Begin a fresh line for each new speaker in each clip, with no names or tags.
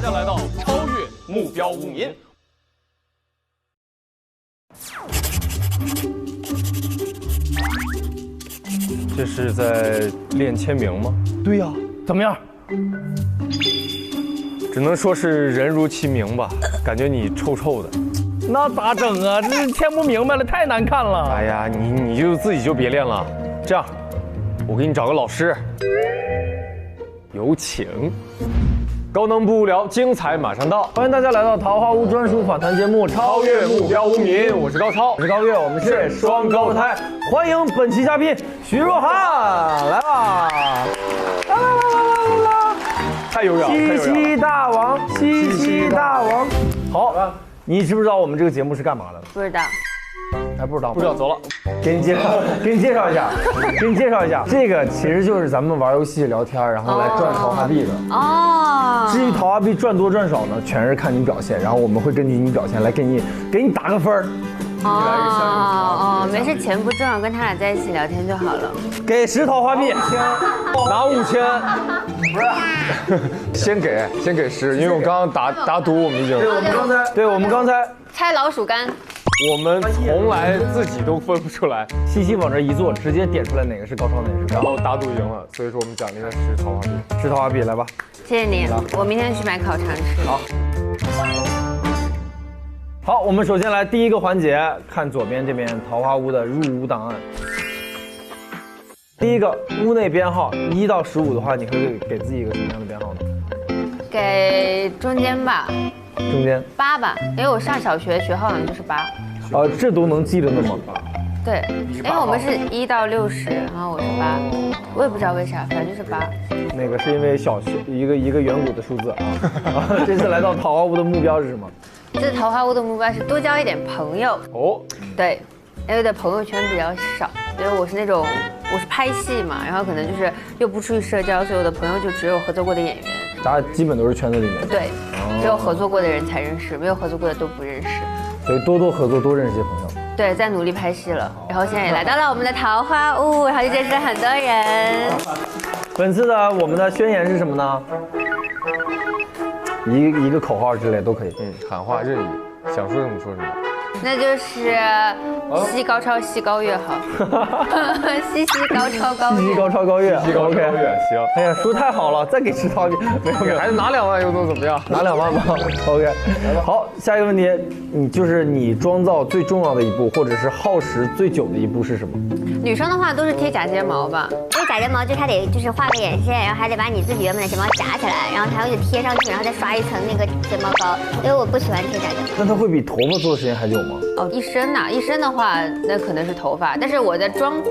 家来到超越目标无名。
这是在练签名吗？
对呀，怎么样？
只能说是人如其名吧，感觉你臭臭的。
那咋整啊？这签不明白了，太难看了。
哎呀，你就自己就别练了。这样，我给你找个老师，有请。高能不无聊，精彩马上到！
欢迎大家来到桃花坞专属访谈节目《超越目标无名》，
我是高超，
我是高月，我们是双高台。欢迎本期嘉宾徐若涵，来吧！啦！
太有氧，
西西大王，西西大王。好，你知不知道我们这个节目是干嘛的？
不知道。
还不知道？
不知道，走了。
给你介绍一下，这个其实就是咱们玩游戏聊天，然后来赚桃花币的。哦。至于桃花币赚多赚少呢，全是看你表现，然后我们会根据你表现来给你打个分儿。
没事，钱不重要，跟他俩在一起聊天就好了。
给10桃花币，
拿5000。不是，先给10，因为我刚刚打赌，我们已经。
对，我们刚才
猜老鼠干。
我们从来自己都分不出来，
西西往这一坐，直接点出来哪个是高超，哪个是。
然后打赌赢了，所以说我们奖励他10桃花币。
10桃花币，来吧。
谢谢你，我明天去买烤肠吃。
好，我们首先来第一个环节，看左边这边桃花坞的入屋档案。第一个屋内编号1到15的话，你会给自己一个什么样的编号呢？
给中间吧。
中间
8吧，因为我上小学学号好像就是8。
这都能记得的吗？
对，因为我们是1到60，然后我是8，我也不知道为啥，反正就是8。
那个是因为小学一个远古的数字啊。这次来到桃花坞的目标是什么？
这次桃花坞的目标是多交一点朋友。
哦，
对，因为我的朋友圈比较少，因为我是拍戏嘛，然后可能就是又不出去社交，所以我的朋友就只有合作过的演员。
大家基本都是圈子里面的。
对，只有合作过的人才认识，没有合作过的都不认识。
所以多合作，多认识一些朋友。
对，在努力拍戏了，然后现在也来到了我们的桃花坞，然后就认识了很多人。
本次的我们的宣言是什么呢？一个口号之类都可以。
喊话任意，想说什么说什么。
那就是西高超西高越好，西高超高越，
西高超高越，
西高超高越行。
哎呀，说太好了，再给10桃币，没有，
还是拿2万又能怎么样？
拿2万吧。OK， 好，下一个问题，你妆造最重要的一步，或者是耗时最久的一步是什么？
女生的话都是贴假睫毛吧，
因为假睫毛就是它得画个眼线，然后还得把你自己原本的睫毛夹起来，然后还会贴上去，然后再刷一层那个睫毛膏，因为我不喜欢贴假睫毛。
那它会比头发做的时间还久吗？
一身的话，那可能是头发，但是我在妆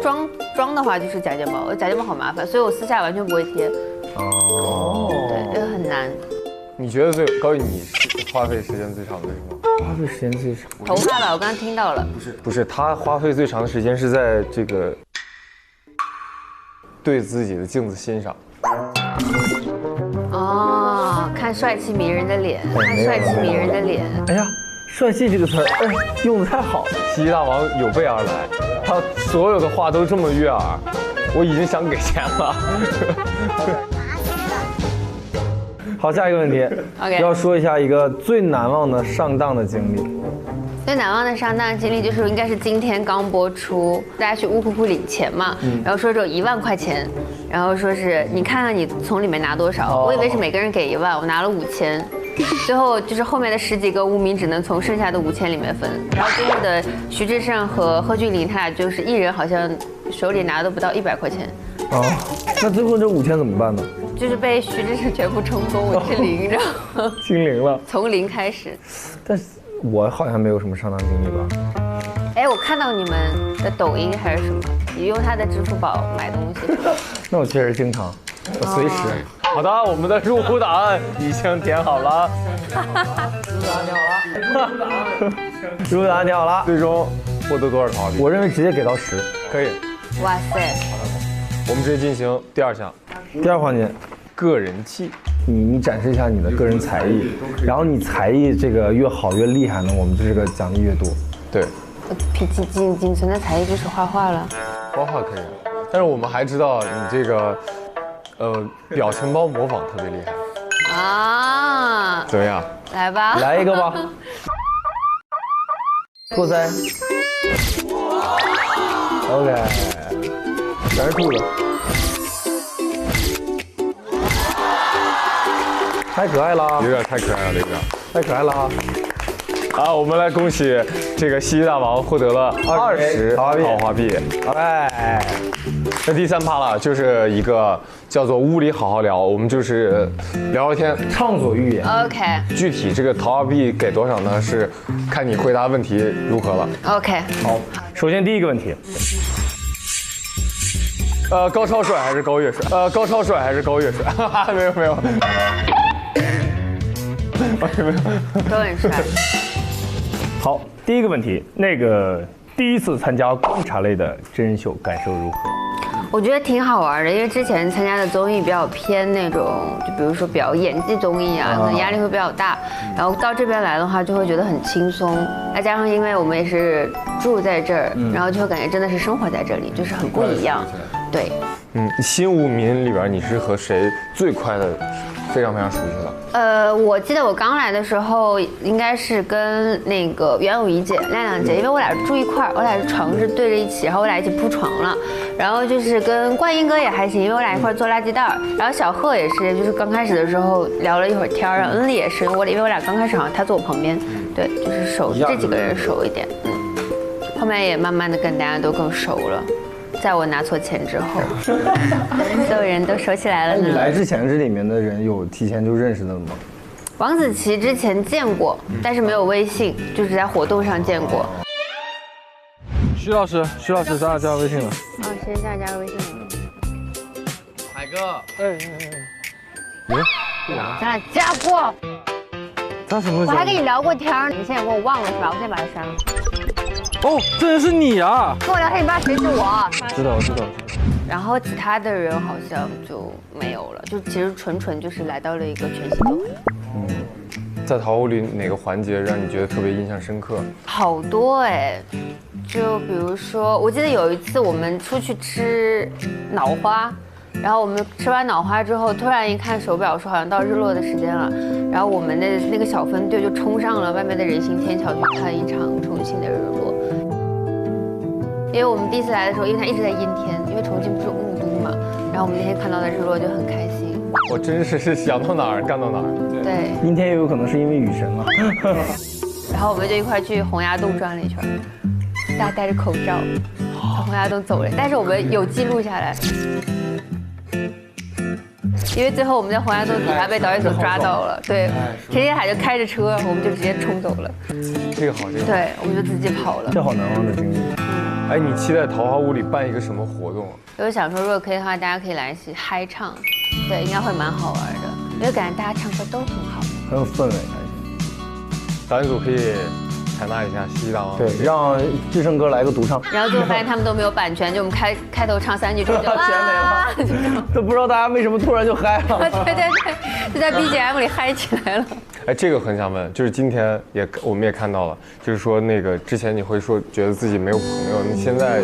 的话就是假睫毛，假睫毛好麻烦，所以我私下完全不会贴。对，这个很难。
你觉得高宇你花费时间最长的是什么？
花费时间最长？
头发吧，我刚刚听到了。
不是，他花费最长的时间是在这个对自己的镜子欣赏。
看帅气迷人的脸，看帅气迷人的脸。
哎呀，帅气这个词儿，用的太好了。
西西大王有备而来，他所有的话都这么悦耳，我已经想给钱了。
好，下一个问题
OK
要说一下一个最难忘的上当的经历。
最难忘的上当经历就是应该是今天刚播出，大家去乌库库领钱嘛，然后说只有1万块钱，然后说是你看看你从里面拿多少，我以为是每个人给1万，我拿了5000，最后就是后面的10几个污民只能从剩下的5000里面分，然后最后的徐志胜和贺峻霖他俩就是一人好像手里拿的不到100块钱。
那最后这5000怎么办呢？
就是被徐志胜全部充公，我是0，然后
清零了，
从0开始。
但是我好像没有什么上当经历吧。
哎，我看到你们的抖音还是什么，你用他的支付宝买东西。
那我确实经常，我随时。
好的，我们的入户档案已经填好了。
入户档案填好了。
最终获得多少桃花币？
我认为直接给到10，
可以。
哇塞！
我们直接进行第2项，
第2环节，
个人技。
你展示一下你的个人才艺，然后你才艺这个越好越厉害呢，我们这个奖励越多。
对，
我仅存的才艺就是画画了。
画画可以，但是我们还知道你这个表情包模仿特别厉害。
啊，
怎么样？
来吧，
来一个吧。过腮。OK， 全是兔子。太可爱了，
有点太可爱了，有点。
太可爱了哈！
啊，我们来恭喜这个西西大王获得了20桃花币。
哎，
那第3趴了，就是一个叫做屋里好好聊，我们就是聊聊天，
畅所欲言。
OK
具体这个桃花币给多少呢？是看你回答问题如何了。
OK，
好，首先第一个问题，
高超帅还是高越帅？高超帅还是高越帅？哈哈，没有。没有。
都很帅。
好，第一个问题，那个第一次参加观察类的真人秀感受如何？
我觉得挺好玩的，因为之前参加的综艺比较偏那种，就比如说比较演技综艺啊，可能压力会比较大。然后到这边来的话，就会觉得很轻松。再加上因为我们也是住在这儿，然后就会感觉真的是生活在这里，就是很不一样。对。
新五民里边你是和谁最快的非常熟悉了？
我记得我刚来的时候，应该是跟那个袁咏仪姐、亮亮姐，因为我俩住一块儿，我俩是床是对着一起，然后我俩一起铺床了。然后就是跟冠英哥也还行，因为我俩一块儿做垃圾袋儿。然后小贺也是，就是刚开始的时候聊了一会儿天儿。然后恩利也是，因为我俩刚开始好像他坐我旁边，对，就是熟这几个人熟一点，后面也慢慢的跟大家都更熟了。在我拿错钱之后，所有人都熟起来了呢。
你来之前这里面的人有提前就认识的吗？
王子琪之前见过，但是没有微信，就是在活动上见过。
徐老师，咱俩加微信了。
谁在加微信了？
海哥，
咱俩加过。
他什么时候？
我还跟你聊过天儿，你现在给我忘了是吧？我现在把它删了。
哦，这人是你啊！
跟我聊天，你不知道谁是我？
知道。
然后其他的人好像就没有了，就其实纯就是来到了一个全新的环境。
在桃花里哪个环节让你觉得特别印象深刻？
好多哎，就比如说，我记得有一次我们出去吃脑花，然后我们吃完脑花之后，突然一看手表，说好像到日落的时间了，然后我们的那个小分队就冲上了外面的人行天桥去看一场重庆的日落。因为我们第一次来的时候，因为它一直在阴天，因为重庆不是雾都嘛，然后我们那天看到的日落就很开心。
我真是想到哪儿干到哪儿。
对，
阴天也有可能是因为雨神了。
然后我们就一块去洪崖洞转了一圈，大家戴着口罩从洪崖洞走了，但是我们有记录下来。因为最后我们在洪崖洞底下被导演组抓到了，对，陈天海就开着车，我们就直接冲走了。
这个好，
对，我们就自己跑了。
这好难忘的经历。
哎，你期待桃花坞里办一个什么活动？
我就想说，如果可以的话，大家可以来一起嗨唱，对，应该会蛮好玩的，因为感觉大家唱歌都很好，
很有氛围。
导演组可以采纳一下西大王，
对，让志胜哥来个独唱。
然后最后发现他们都没有版权，就我们开头唱3句之后就
钱没了，都不知道大家为什么突然就嗨了。
对，就在 BGM 里嗨起来了。
哎，这个很想问，就是今天我们也看到了，就是说那个之前你会说觉得自己没有朋友，你现在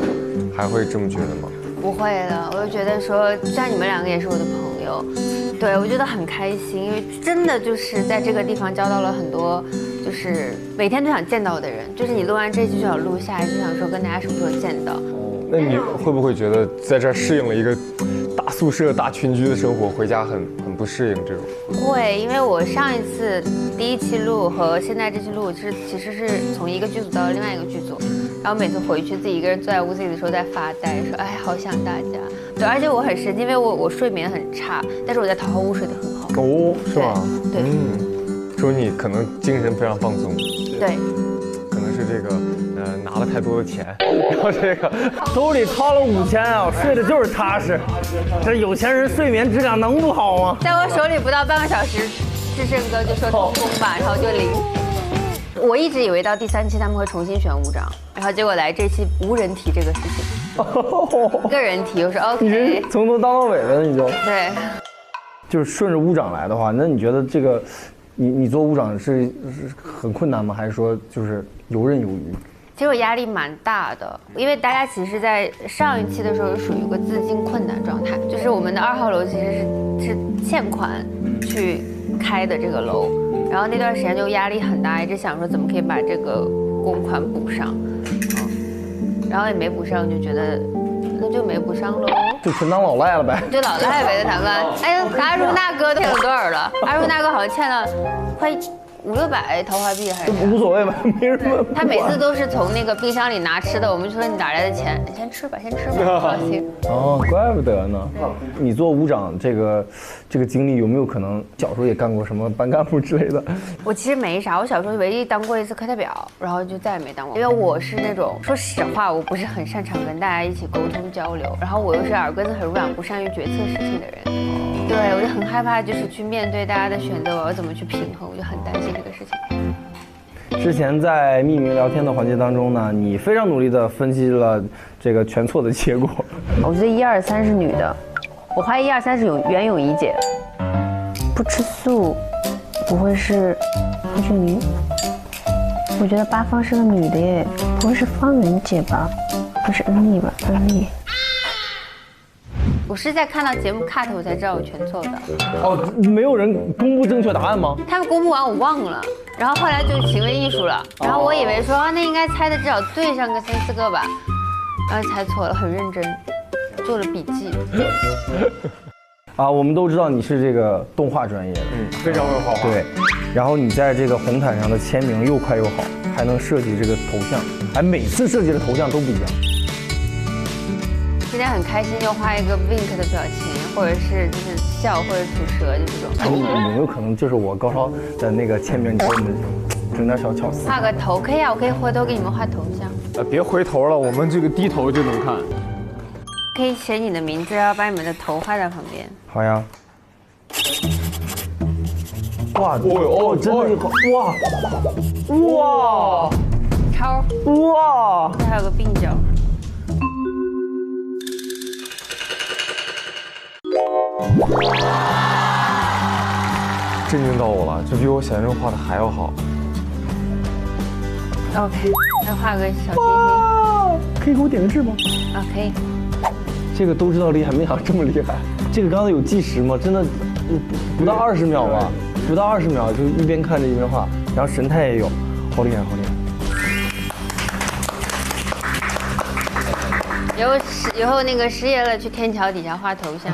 还会这么觉得吗？
不会的，我就觉得说，像你们2个也是我的朋友，对我觉得很开心，因为真的就是在这个地方交到了很多，就是每天都想见到的人，就是你录完这期就想录下一期，就想说跟大家什么时候见到。
那你会不会觉得在这儿适应了一个大宿舍、大群居的生活，回家很不适应这种？
会，因为我上一次第1期录和现在这期录其实是从一个剧组到了另外一个剧组，然后每次回去自己一个人坐在屋子里的时候在发呆，说哎好想大家。对，而且我很神奇，因为我睡眠很差，但是我在桃花坞睡得很好。
哦，是吗？
对，
说你可能精神非常放松。
对。
可能是这个拿了太多的钱，然后这个
兜里掏了5000啊，睡的就是踏实。这有钱人睡眠质量能不好吗？
在我手里不到半个小时，志胜哥就说通风吧，然后就0。我一直以为到第3期他们会重新选舞长，然后结果来这期无人提这个事情，一个人提，我说 OK。
你这从头当到尾的你就
对，
就是顺着舞长来的话，那你觉得这个你做舞长是很困难吗？还是说就是游刃有余？
其实我压力蛮大的，因为大家其实，在上一期的时候属于一个资金困难状态，就是我们的2号楼其实是欠款去去开的这个楼，然后那段时间就压力很大，一直想说怎么可以把这个公款补上，然后也没补上，就觉得那就没补上喽，
就纯当老赖了呗。
就老赖呗，在台湾。哎呀，阿如那哥欠了多少了？阿如那哥好像欠了快500-600桃花币还是？
无所谓吧，没什么。
他每次都是从那个冰箱里拿吃的，我们就说你哪来的钱？你先吃吧，先吃吧，不高兴。
哦，怪不得呢。你做舞长这个经历有没有可能小时候也干过什么班干部之类的？
我其实没啥，我小时候唯一当过一次课代表，然后就再也没当过。因为我是那种说实话，我不是很擅长跟大家一起沟通交流，然后我又是耳根子很软，不善于决策事情的人。对，我就很害怕，就是去面对大家的选择，我要怎么去平衡，我就很担心这个事情。
之前在匿名聊天的环节当中呢，你非常努力地分析了这个全错的结果。
我觉得1、2、3是女的，我怀疑1、2、3是袁咏仪姐。不吃素，不会是黄俊瑜？我觉得八方是个女的耶，不会是方圆姐吧？不是恩丽吧？恩丽。我是在看到节目 cut 我才知道我全错的。
哦，没有人公布正确答案吗？
他们公布完我忘了，然后后来就是行为艺术了，然后我以为说那应该猜的至少对上个3、4个吧，然后猜错了，很认真，做了笔记。
啊，我们都知道你是这个动画专业的，
非常会画画。
对，然后你在这个红毯上的签名又快又好，还能设计这个头像，哎，每次设计的头像都不一样。
今天很开心，就画一个 wink 的表情，或者是就是笑，或者吐舌，就这种。
哎，有没有可能就是我高超的那个签名，你给我们整点小巧思？
画个头可以啊，我可以回头给你们画头像。
别回头了，我们这个低头就能看。
可以写你的名字，然后把你们的头画在旁边。
好呀。哇，哦，真的好，哇，
超，
哇，
这还有个鬓角。
震惊到我了，这比我想象中画的还要好。
OK， 再画个小星星。
可以给我点个痣吗？
啊，可以。
这个都知道厉害，没想到这么厉害。这个刚才有计时吗？真的不到20秒吧，不到20秒就一边看着一边画，然后神态也有，好厉害，好厉害。
以后那个失业了，去天桥底下画头像。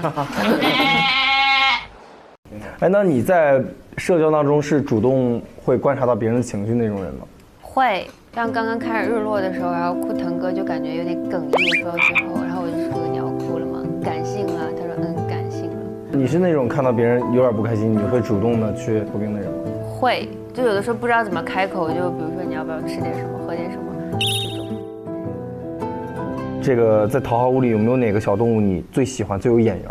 哎，那你在社交当中是主动会观察到别人的情绪那种人吗？
会，像刚刚看日落的时候，然后哭腾哥就感觉有点哽咽，说到最后，然后我就说你要哭了吗？感性了，他说感性了。
你是那种看到别人有点不开心，你会主动的去回应的人吗？
会，就有的时候不知道怎么开口，就比如说你要不要吃点什么，喝点什么这种。
这个在桃花坞里有没有哪个小动物你最喜欢、最有眼缘？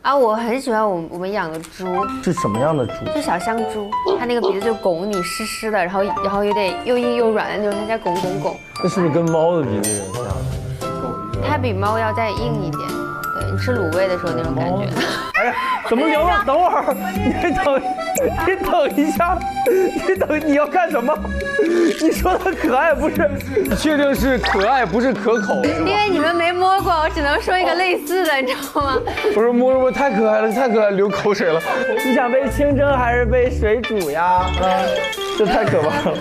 啊，我很喜欢我们养的猪，
是什么样的猪？
就小香猪，它那个鼻子就拱你湿湿的，然后有点又硬又软的那种，它叫拱拱拱。
那是不是跟猫的鼻子有点像？
它比猫要再硬一点，对你吃卤味的时候那种感觉。
哎呀，怎么聊了？等会儿，你等一下，你要干什么？你说它可爱不是？
确定是可爱，不是可口。
因为你们没摸过，我只能说一个类似的，你知道吗？
不是摸，太可爱了，太可爱了，流口水了。
你想被清蒸还是被水煮呀？这太可怕了。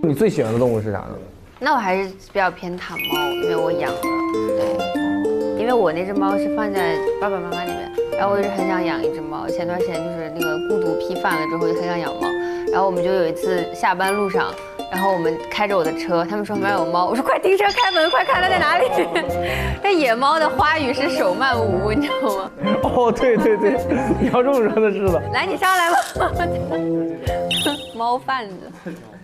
你最喜欢的动物是啥呢？
那我还是比较偏袒猫，因为我养了，对，因为我那只猫是放在爸爸妈妈那边，然后我一直很想养一只猫。前段时间就是那个孤独批犯了之后，就很想养猫。然后我们就有一次下班路上，然后我们开着我的车，他们说旁边有猫，我说快停车开门，快看它在哪里。那野猫的花语是手慢无，你知道吗？
哦，对，你要这么说的是的。
来，你上来吧。猫贩子。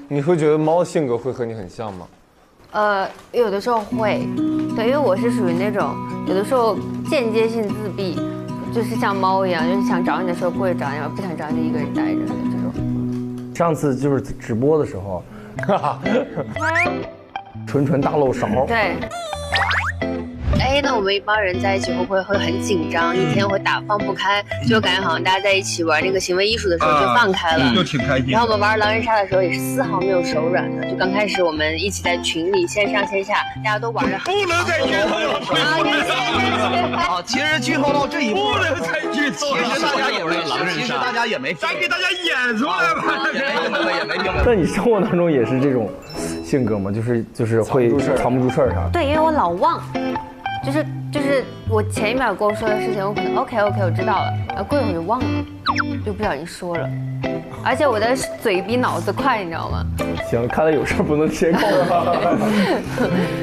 你会觉得猫的性格会和你很像吗？
有的时候会，对，因为我是属于那种有的时候间接性自闭，就是像猫一样，就是想找你的时候过去找你，不想找你就一个人待着的这种。
上次就是直播的时候，纯大漏勺。
对。哎哎，那我们一帮人在一起会不会很紧张，一天会放不开，就感觉好像大家在一起玩那个行为艺术的时候就放开了，
就挺开心。
然后我们玩狼人杀的时候也是丝毫没有手软的，就刚开始我们一起在群里线上线下，大家都玩的
不能再剧透了。
好，其实剧透到这一步，
不能再剧透了。
其实大家也没狼人杀，其实大家也没，
咱给大家演出来吧。
也没听。
那你生活当中也是这种性格吗？就是会藏不住事儿啥？
对，因为我老忘，就是我前一秒跟我说的事情，我可能 OK 我知道了，然后过一会儿就忘了，就不小心说了，而且我的嘴比脑子快，你知道吗？
行，看来有事儿不能接口了。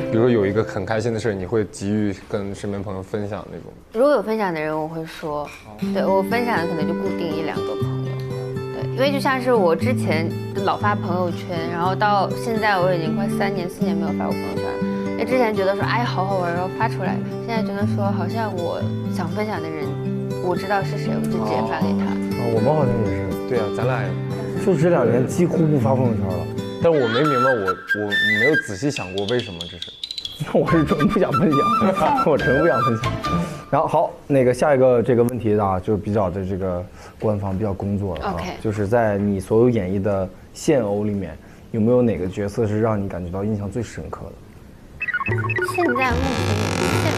比如说有一个很开心的事，你会急于跟身边朋友分享那种。
如果有分享的人，我会说，对我分享的可能就固定1-2个朋友，对，因为就像是我之前老发朋友圈，然后到现在我已经快3年4年没有发过朋友圈了。因为之前觉得说哎好好玩，然后发出来，现在觉得说好像我想分享的人，我知道是谁，我就直接发给他。
我们好像也是。
对啊，咱俩
就这2年几乎不发朋友圈了。
但我没明白，我没有仔细想过为什么这是。
我是纯不想分享，我纯不想分享。然后好，那个下一个这个问题呢，就比较的这个官方，比较工作了啊。
OK，
就是在你所有演绎的现偶里面，有没有哪个角色是让你感觉到印象最深刻的？
现在目前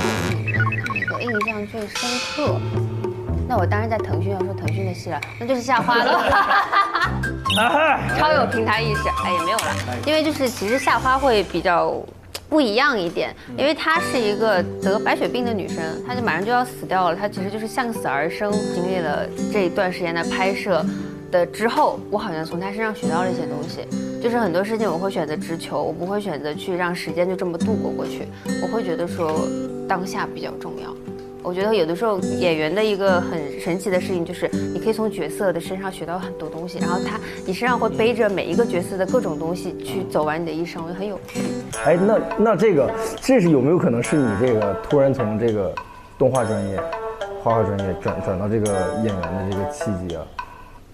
有哪个印象最深刻？那我当然在腾讯要说腾讯的戏了，那就是夏花了。超有平台意识，哎也没有啦，因为就是其实夏花会比较不一样一点，因为她是一个得白血病的女生，她就马上就要死掉了，她其实就是向死而生，经历了这一段时间的拍摄的之后，我好像从她身上学到了一些东西。就是很多事情我会选择直球，我不会选择去让时间就这么度过去，我会觉得说当下比较重要。我觉得有的时候演员的一个很神奇的事情就是你可以从角色的身上学到很多东西，然后你身上会背着每一个角色的各种东西去走完你的一生，我觉得很有趣。
哎，那这是有没有可能是你这个突然从这个动画专业、画画专业转到这个演员的这个契机啊？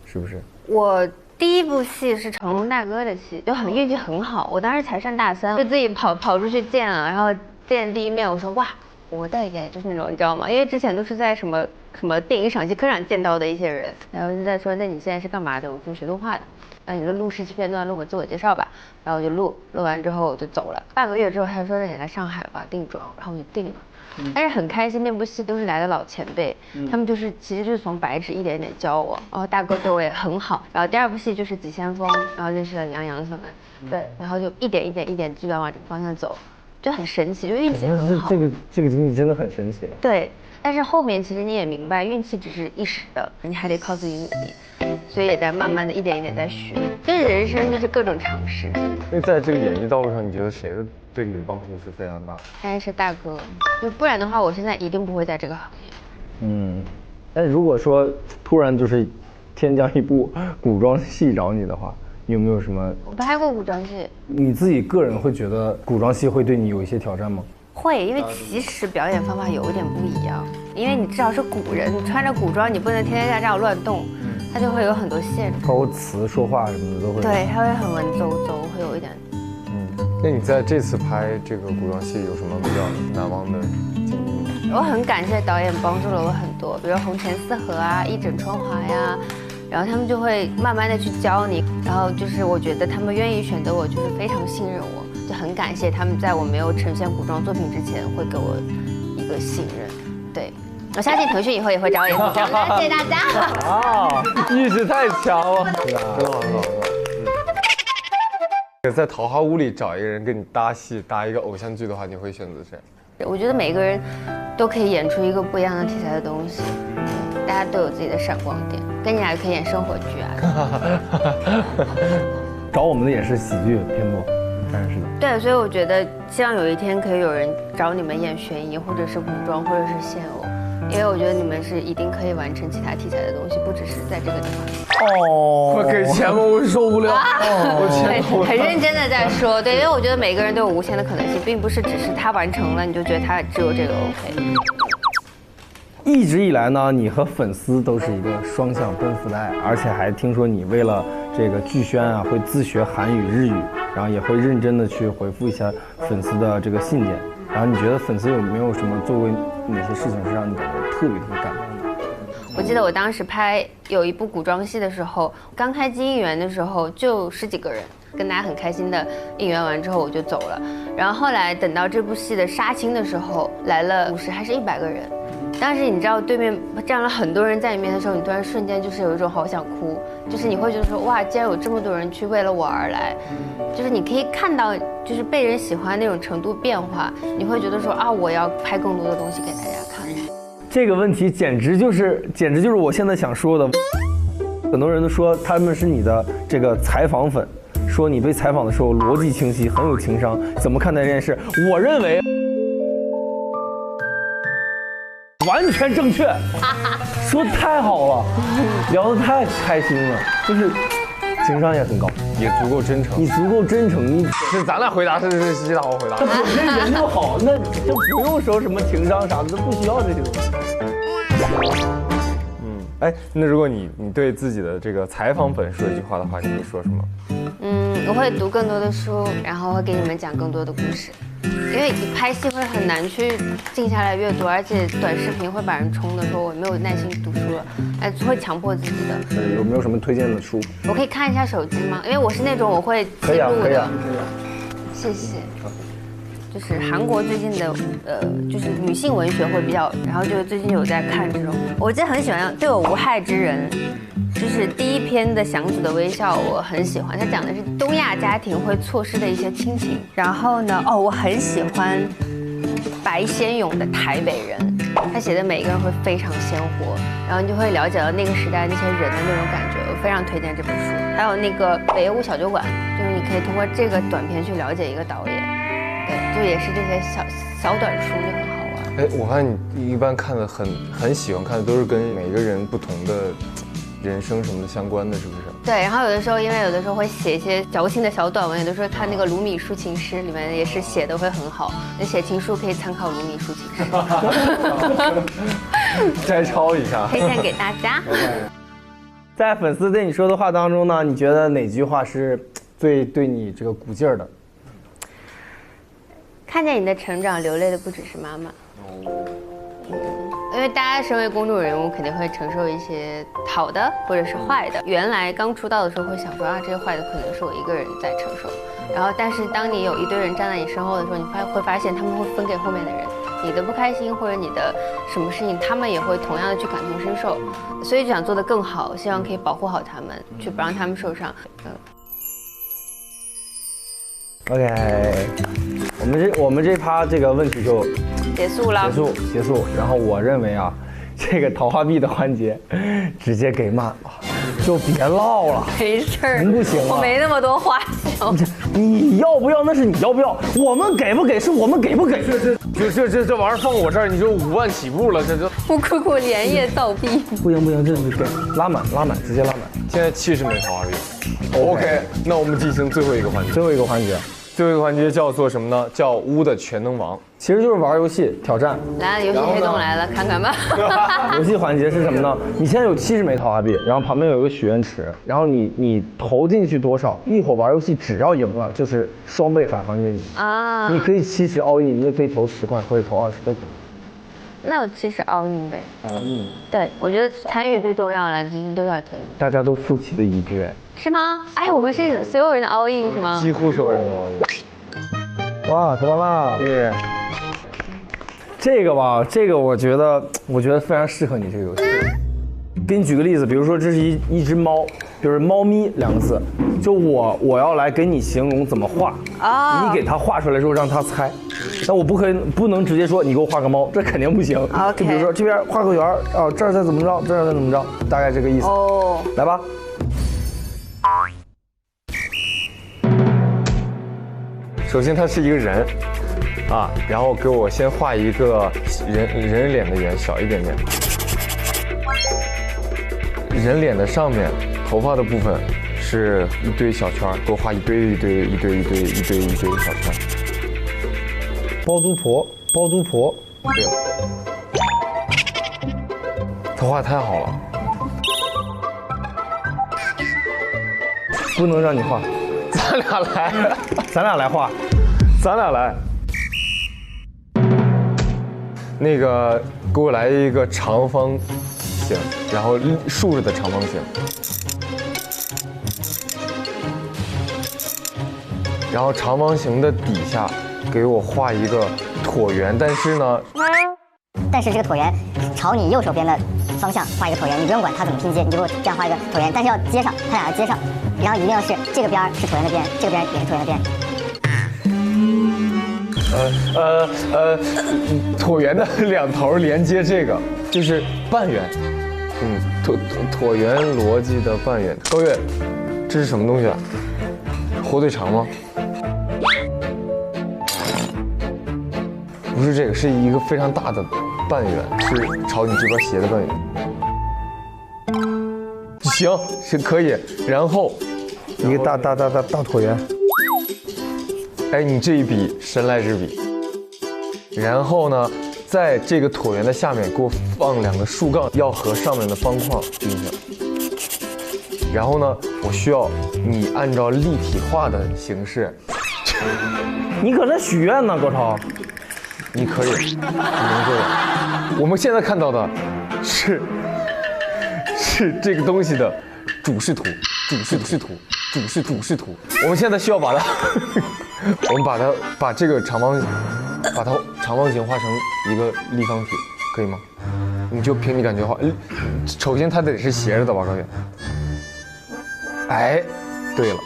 是不是？
我第一部戏是成龙大哥的戏，就运气很好。我当时才上大3，就自己跑出去见了，然后见第一面，我说哇，我的耶，就是那种你知道吗？因为之前都是在什么电影赏析课上见到的一些人，然后就在说，那你现在是干嘛的？我说学动画的。然后你就录10期片段，录个自我介绍吧。然后我就录完之后我就走了。半个月之后，他说那你来上海吧定妆，然后我就定了。但是很开心，那部戏都是来的老前辈，他们其实就是从白纸一点一点教我，然后大哥对我也很好。然后第2部戏就是《急先锋》，然后认识了杨洋他们，对，然后就一点一点基本往这个方向走，就很神奇，就运气很好。
这个经历真的很神奇。
对，但是后面其实你也明白，运气只是一时的，你还得靠自己努力，所以也在慢慢的一点一点在学。就是人生就是各种尝试。
那在这个演艺道路上，你觉得谁的对你的帮助是非常大的？
当然是大哥，就不然的话，我现在一定不会在这个行业。
但如果说突然就是天降一部古装戏找你的话，你有没有什么？
我拍过古装戏。
你自己个人会觉得古装戏会对你有一些挑战吗？
会，因为其实表演方法有一点不一样，因为你至少是古人，你穿着古装，你不能天天在这样乱动，它就会有很多限制。
包括词、说话什么的都会。
对，它会很文绉绉，会有一点。
那你在这次拍这个古装戏有什么比较难忘的经历吗？
我很感谢导演帮助了我很多，比如红尘四合啊、一枕春华呀，然后他们就会慢慢的去教你，然后就是我觉得他们愿意选择我，就是非常信任我，就很感谢他们在我没有呈现古装作品之前会给我一个信任。对，我相信腾讯以后也会找我演古装的，谢谢大家。
啊，
意识太强了，真的很好。在桃花坞里找一个人跟你搭戏，搭一个偶像剧的话，你会选择谁？
我觉得每个人都可以演出一个不一样的题材的东西，大家都有自己的闪光点。跟你俩可以演生活剧啊。
找我们的也是喜剧偏多，当然是的。
对，所以我觉得希望有一天可以有人找你们演悬疑，或者是古装，或者是现偶，因为我觉得你们是一定可以完成其他题材的东西，不只是在这个地方。
哦，
快给钱吧，我受不了。
我很认真的在说，对，因为我觉得每个人都有无限的可能性，并不是只是他完成了你就觉得他只有这个 OK。
一直以来呢，你和粉丝都是一个双向奔赴的爱，而且还听说你为了这个剧宣啊，会自学韩语、日语，然后也会认真的去回复一下粉丝的这个信件。然后你觉得粉丝有没有什么做过哪些事情是让你感觉特别感动的？
我记得我当时拍有一部古装戏的时候，刚开机应援的时候就10几个人，跟大家很开心的应援完之后我就走了。然后后来等到这部戏的杀青的时候，来了50还是100个人。当时你知道对面站了很多人在里面的时候，你突然瞬间就是有一种好想哭，就是你会觉得说哇，竟然有这么多人去为了我而来，就是你可以看到就是被人喜欢那种程度变化，你会觉得说啊，我要拍更多的东西给大家看。
这个问题简直就是我现在想说的。很多人都说他们是你的这个采访粉，说你被采访的时候逻辑清晰，很有情商，怎么看待这件事？我认为完全正确，说得太好了，聊得太开心了，就是情商也很高，
也足够真诚。
你足够真诚，你
是咱俩回答，是西大豪回答。
他本身人就好，那就不用说什么情商啥的，都不需要这些东西。
哎，那如果你对自己的这个采访粉说一句话的话，你会说什么？
我会读更多的书，然后会给你们讲更多的故事，因为你拍戏会很难去静下来阅读，而且短视频会把人冲的说我没有耐心读书了，哎，会强迫自己的。
有没有什么推荐的书？
我可以看一下手机吗？因为我是那种我会记录的。
可以啊。
谢谢。就是韩国最近的就是女性文学会比较，然后就最近有在看这种，我真的很喜欢《对我无害之人》，就是第一篇的《祥子的微笑》，我很喜欢，它讲的是东亚家庭会错失的一些亲情。然后呢，我很喜欢白先勇的《台北人》，他写的每一个人会非常鲜活，然后你就会了解到那个时代那些人的那种感觉，我非常推荐这本书。还有那个《北野武小酒馆》，就是你可以通过这个短片去了解一个导演。对，就也是这些小短书就很好玩。
哎，我发现你一般看的很喜欢看的都是跟每个人不同的人生什么的相关的，是不是？对，
然后有的时候会写一些矫情的小短文，有的时候看那个卢米抒情诗，里面也是写的会很好。那写情书可以参考卢米抒情诗，
摘抄一下，
推荐给大家。
在粉丝对你说的话当中呢，你觉得哪句话是最对你这个鼓劲儿的？
看见你的成长，流泪的不只是妈妈。因为大家身为公众人物，肯定会承受一些好的或者是坏的。原来刚出道的时候会想说啊，这些坏的可能是我一个人在承受。然后，但是当你有一堆人站在你身后的时候，你会发现他们会分给后面的人，你的不开心或者你的什么事情，他们也会同样的去感同身受。所以就想做得更好，希望可以保护好他们，去不让他们受伤。
OK， 我们这趴这个问题就
结束了。
结束。然后我认为啊，这个桃花币的环节直接给满了，就别唠了。
没事儿，
您不行啊，
我没那么多话讲。
你要不要那是你要不要，我们给不给是我们给不给。
这玩意儿放我这儿，你就5万起步了，这就
不苦苦连夜倒闭。
不行，这给拉满，直接拉满。
现在70枚桃花币。OK， 那我们进行最后一个环节。最后一个环节叫做什么呢？叫屋的全能王，
其实就是玩游戏挑战。
来了，游戏黑洞来了，看看吧。
游戏环节是什么呢？你现在有70枚桃花币，然后旁边有一个许愿池，然后你投进去多少，一会儿玩游戏只要赢了就是双倍返还给你啊。你可以70 all in，你也可以投10块或者投20倍。
那我70 all in 呗。对，我觉得参与最重要了，都要可以。
大家都竖起的一致。
是吗？哎，我们是所有人的 all in 是吗？
几乎所有人的 all in。
哇，得了！对，这个吧，我觉得非常适合你这个游戏。给你举个例子，比如说这是一只猫，就是猫咪2个字，就我要来给你形容怎么画啊，你给它画出来之后让它猜，那我不能直接说你给我画个猫，这肯定不行。就比如说这边画个圆啊，这儿再怎么着，这儿再怎么着，大概这个意思。哦，来吧。
首先他是一个人，啊，然后给我先画一个人脸的圆，小一点点。人脸的上面，头发的部分是一堆小圈，给我画一堆小圈。
包租婆。
对了，他画太好了，
不能让你画。
咱俩来画，
咱俩来。
那个给我来一个长方形，然后竖着的长方形。然后长方形的底下给我画一个椭圆，但是
这个椭圆朝你右手边的方向画一个椭圆，你不用管它怎么拼接，你就给我这样画一个椭圆，但是要接上，它俩要接上，然后一定要是这个边是椭圆的边，这个边也是椭圆的边。
椭圆的两头连接这个就是半圆，椭圆逻辑的半圆。高月，这是什么东西啊？火腿肠吗？不是这个，是一个非常大的半圆，是朝你这边斜的半圆。行，是可以。然后
一个大椭圆。
哎，你这一笔神来之笔。然后呢，在这个椭圆的下面给我放2个竖杠，要和上面的方框对上。然后呢，我需要你按照立体化的形式。
你搁那许愿呢，高超？
你可以，你能做到。我们现在看到的是这个东西的主视图。我们现在需要把它，我们把这个长方形画成一个立方体，可以吗？你就凭你感觉画。首先它得是斜着的吧，高远。哎，对了。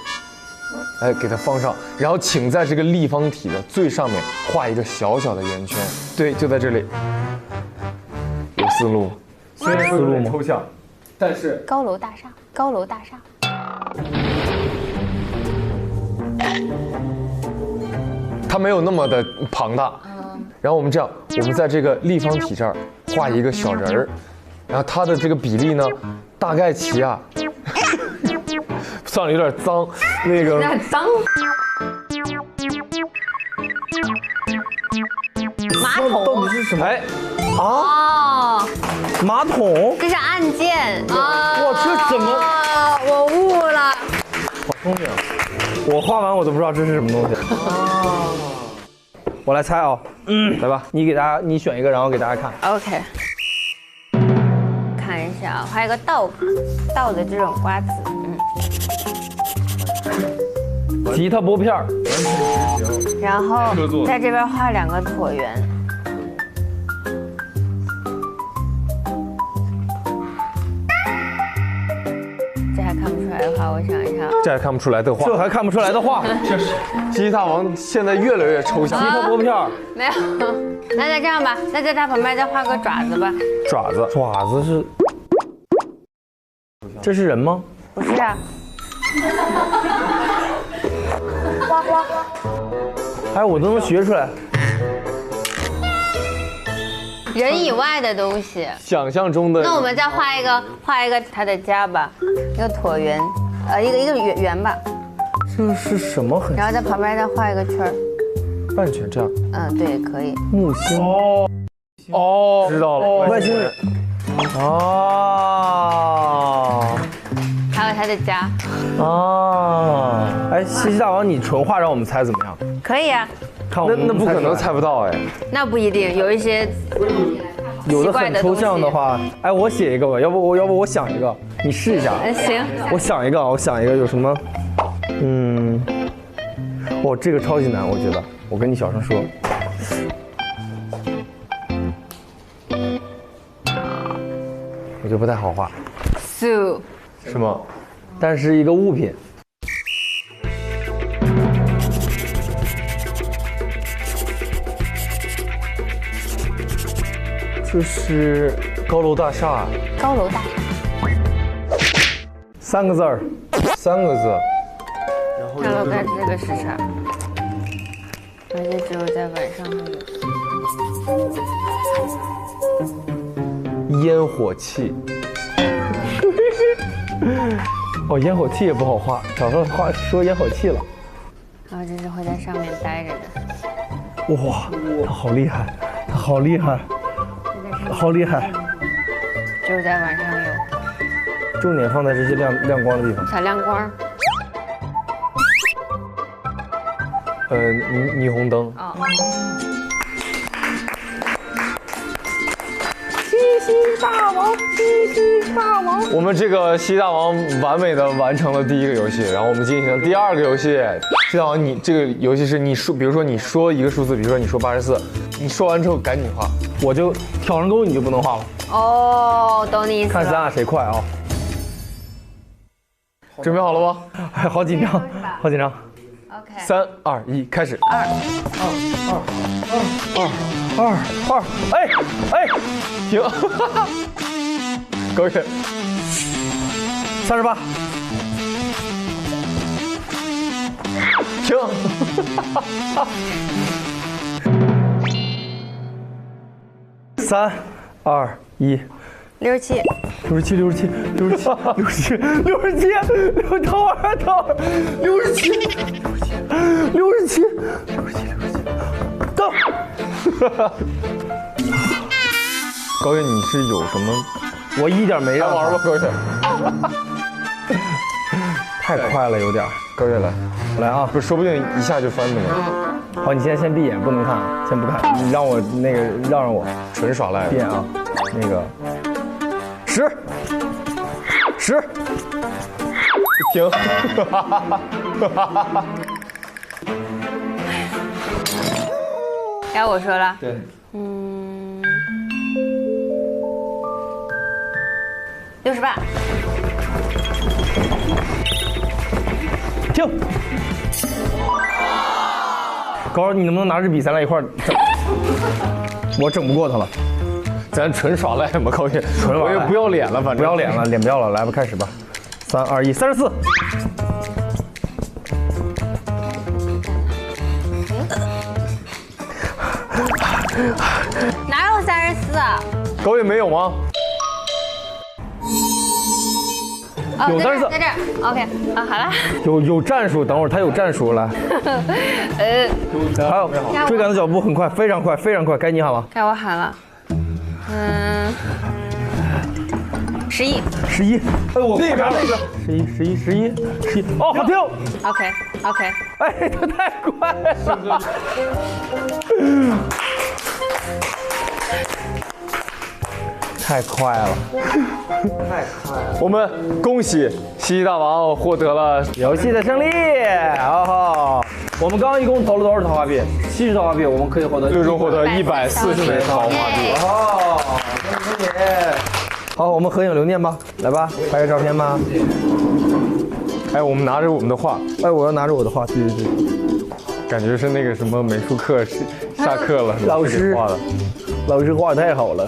哎，给它放上，然后请在这个立方体的最上面画一个小小的圆圈。对，就在这里。有思路吗？
虽然思路吗？
抽象，但是
高楼大厦。
它没有那么的庞大。然后我们这样，我们在这个立方体这儿画一个小人儿，然后它的这个比例呢，大概齐啊。算了，有点脏，那个。
那脏。马桶
到底是什么？哎，
哦，
马桶。
这是按键啊！
哇，这怎么？
我悟了。
好聪明！我画完我都不知道这是什么东西。哦。我来猜啊，来吧，你选一个，然后给大家看。
OK。看一下，画一个稻的这种瓜子。
吉他拨片，
然后在这边画2个椭圆，这还看不出来的话，我想一下，
这还看不出来的话，
这还看不出来的话，
确实，吉他王现在越来越抽象。
吉他拨片
没有，那这样吧，那在它旁边再画个爪子吧。
爪子是，这是人吗？
不是啊。
哎，我都能学出来。
人以外的东西，
想象中的。
那我们再画一个它的家吧，一个椭圆，一个圆吧。
这是什么很？
然后在旁边再画一个圈儿。
半圈这样。
对，可以。
木星。
哦，知道了，
外星人。哦。
还有他的家。
哦。哎，西西大王，你纯画让我们猜怎么样？
可以啊。
看我们
那不可能猜不到哎。
那不一定，有一些
有的很抽象的话，哎，我写一个吧，要不我想一个，你试一下。
行。
我想一个有什么？这个超级难，我觉得。我跟你小声说。我觉得不太好画。
素。
是吗？
但是一个物品。这是高楼大厦。
高楼大厦。
3个字儿
，3个字。
大楼盖这个是啥？而且只有在晚上会有。
烟火气。哦，烟火气也不好画，早上说烟火气了。
然后这是会在上面待着的。
哇，他好厉害，他好厉害，好厉害。
只有在晚上有。
重点放在这些亮光的地方。
小亮光。
霓虹灯。
哦。
大王，滴滴大王。
我们这个西大王完美的完成了第一个游戏，然后我们进行第二个游戏。西大王，你这个游戏是你说，比如说你说一个数字，比如说你说84，你说完之后赶紧画，
我就挑上钩，你就不能画了。
哦，懂你意思了。
看咱俩谁快啊！
准备好了吗？
哎，好紧张，好紧张。
OK。
3、2、1，开始。
二，哎，
停。高远。
38。
停。
3、2、1。
67。
67，等会儿，67，到。
高远，你是有什么？
我一点没让
玩吧，高远。
太快了，有点。
高远来，
来啊！
不是，说不定一下就翻的呢。
好，你先闭眼，不能看，先不看，你让我那个让我
纯耍赖。
闭眼啊，那个。 10，
停。
该我说了。
对。
68。
停。高儿，你能不能拿支笔咱俩一块儿整？我整不过他了。
咱纯耍赖嘛，高远，
纯玩赖，
我也不要脸了，反正
不要脸了，脸不要了，来吧，开始吧，3、2、1，34。
哪有34啊？
高远没有吗？
有34，
在这儿 ，OK 啊，好了。
有战术，等会儿他有战术来。还有追赶的脚步很快，非常快，非常快，该你喊了。
该我喊了。 11。
哎，我那边11。哦，好听。
OK。
哎，他太快了。太快了。
我们恭喜西大王获得了
游戏的胜利。哦，我们刚刚一共投了多少桃花币？70桃花币，我们可以获得
最终获得140枚桃花币。
哦，恭喜！好，我们合影留念吧，来吧，拍个照片吧。
哎，我们拿着我们的画，
哎，我要拿着我的画，对，
感觉是那个什么美术课下课了，
老师
画的，
老师画的太好了。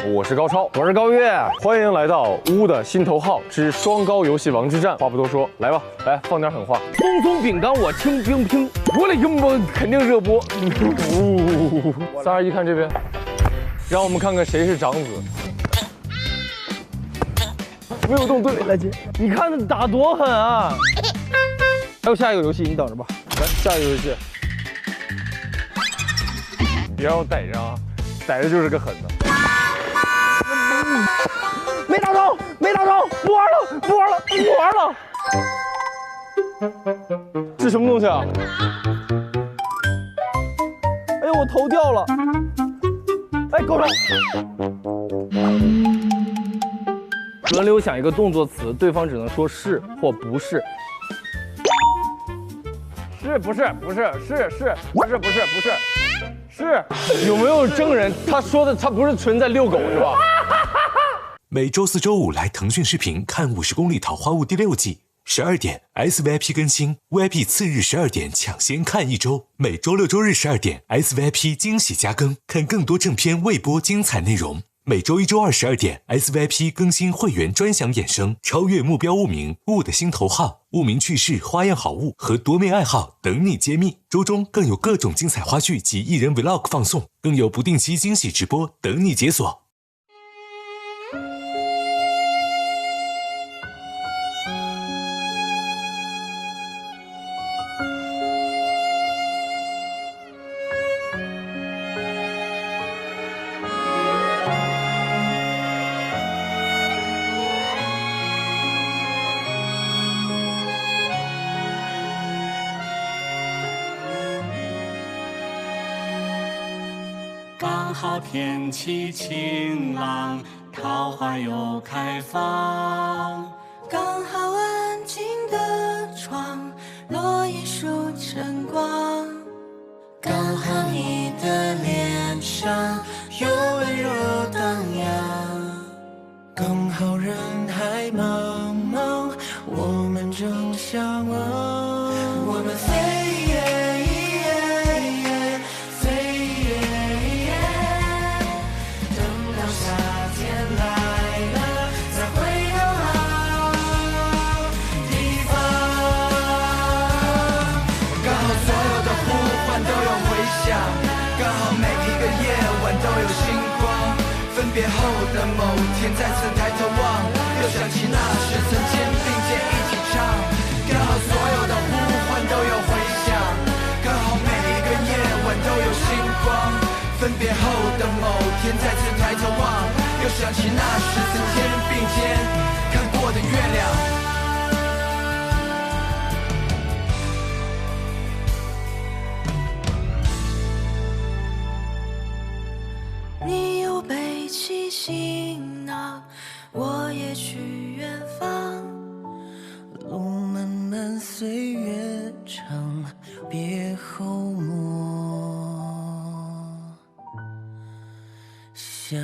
我是高超，
我是高月，
欢迎来到屋的心头号之双高游戏王之战。话不多说，来吧，来放点狠话。
松松饼干我清冰冰，我的英文肯定热播。
3、2、1，看这边，让我们看看谁是长子。没有动对，来接。
你看他打多狠啊！还有下一个游戏，你等着吧。
来，下一个游戏。别让我逮着啊，逮着就是个狠的。
没打中，不玩了。
这什么东西啊？
哎呦，我头掉了。哎，够了。轮流想一个动作词，对方只能说是或不是。是不是？
有没有证人？他说的他不是纯在遛狗是吧？
每周4、周5来腾讯视频看《50公里桃花坞》第6季，12点 SVIP 更新 ，VIP 次日12点抢先看1周，每周6、周日12点 SVIP 惊喜加更，看更多正片未播精彩内容。每周1、周2 12点 SVIP 更新会员专享衍生，超越目标物名物的心头号、物名趣事、花样好物和多面爱好等你揭秘。周中更有各种精彩花絮及艺人 Vlog 放送，更有不定期惊喜直播等你解锁。
刚好天气晴朗，桃花又开放，
刚好安静的床，落一束晨光，刚好你的脸上有温柔荡漾，刚好人海茫茫，我们正相望，我们飞。
分别后的某天，再次抬头望，又想起那时曾肩并肩一起唱。刚好所有的呼唤都有回响，刚好每一个夜晚都有星光。分别后的某天，再次抬头望，又想起那时曾肩并肩看过的月亮。
你又背起行囊，我也去远方。路漫漫岁月长，别后莫相。